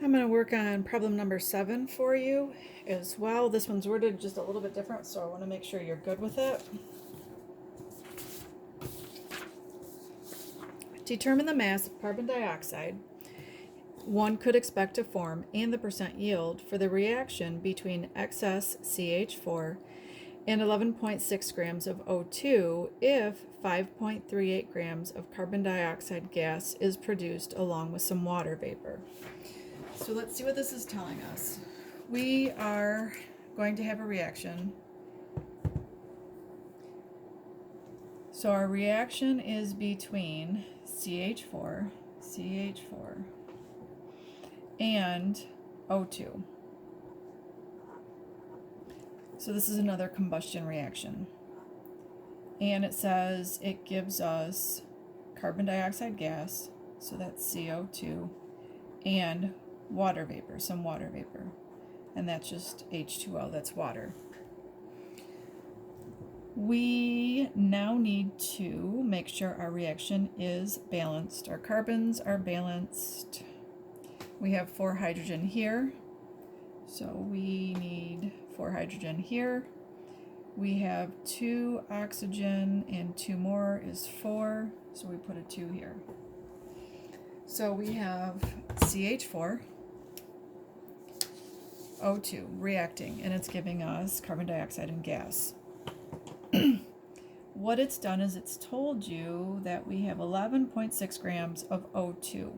I'm going to work on problem number 7 for you as well. This one's worded just a little bit different, so I want to make sure you're good with it. Determine the mass of carbon dioxide one could expect to form and the percent yield for the reaction between excess CH4 and 11.6 grams of O2 if 5.38 grams of carbon dioxide gas is produced along with some water vapor. So let's see what this is telling us. We are going to have a reaction. So our reaction is between CH4 and O2. So this is another combustion reaction. And it says it gives us carbon dioxide gas, so that's CO2, and water vapor, some water vapor. And that's just H2O, that's water. We now need to make sure our reaction is balanced. Our carbons are balanced. We have 4 hydrogen here, so we need 4 hydrogen here. We have 2 oxygen and 2 more is 4, so we put a 2 here. So we have CH4, O2 reacting, and it's giving us carbon dioxide and gas. What it's done is it's told you that we have 11.6 grams of O2.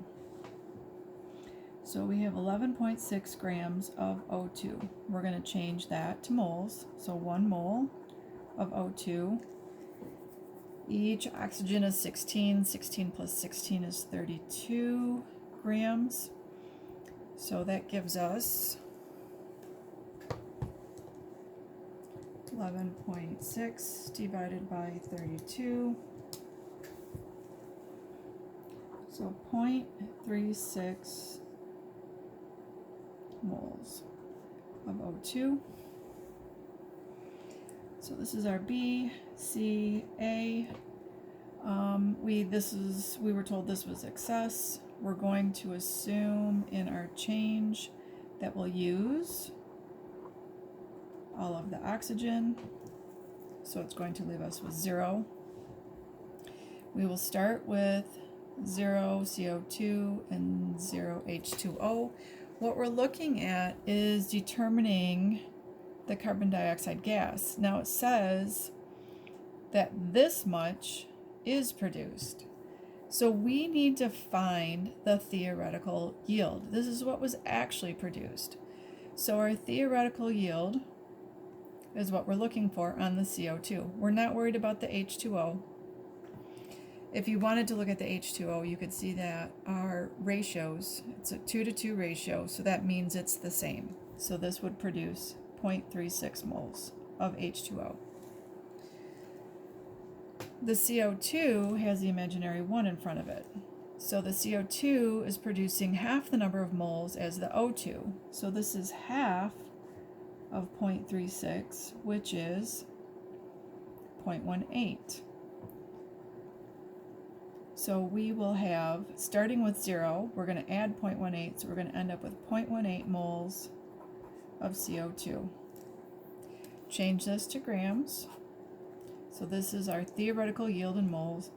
So we have 11.6 grams of O2. We're going to change that to moles. So 1 mole of O2. Each oxygen is 16. 16 plus 16 is 32 grams. So that gives us 11.6 divided by 32. So 0.36 moles of O2. So this is our B, C, A. We were told this was excess. We're going to assume in our change that we'll use all of the oxygen. So it's going to leave us with 0. We will start with 0 CO2 and 0 H2O. What we're looking at is determining the carbon dioxide gas. Now it says that this much is produced. So we need to find the theoretical yield. This is what was actually produced. So our theoretical yield is what we're looking for on the CO2. We're not worried about the H2O. If you wanted to look at the H2O, you could see that our ratios, it's a 2-to-2 ratio, so that means it's the same. So this would produce 0.36 moles of H2O. The CO2 has the imaginary 1 in front of it. So the CO2 is producing half the number of moles as the O2. So this is half of 0.36, which is 0.18. So we will have, starting with 0, we're going to add 0.18, so we're going to end up with 0.18 moles of CO2. Change this to grams. So this is our theoretical yield in moles.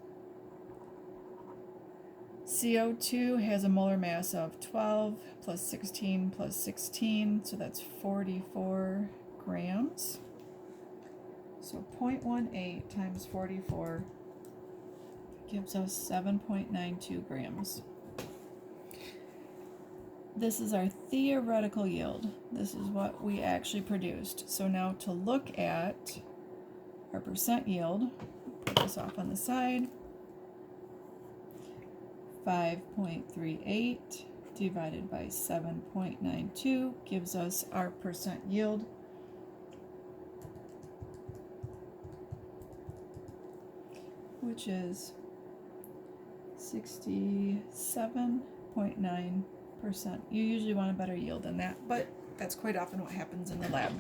CO2 has a molar mass of 12 plus 16 plus 16, so that's 44 grams. So 0.18 times 44 gives us 7.92 grams. This is our theoretical yield. This is what we actually produced. So now to look at our percent yield, put this off on the side. 5.38 divided by 7.92 gives us our percent yield. Which is 67.9%. You usually want a better yield than that, but that's quite often what happens in the lab.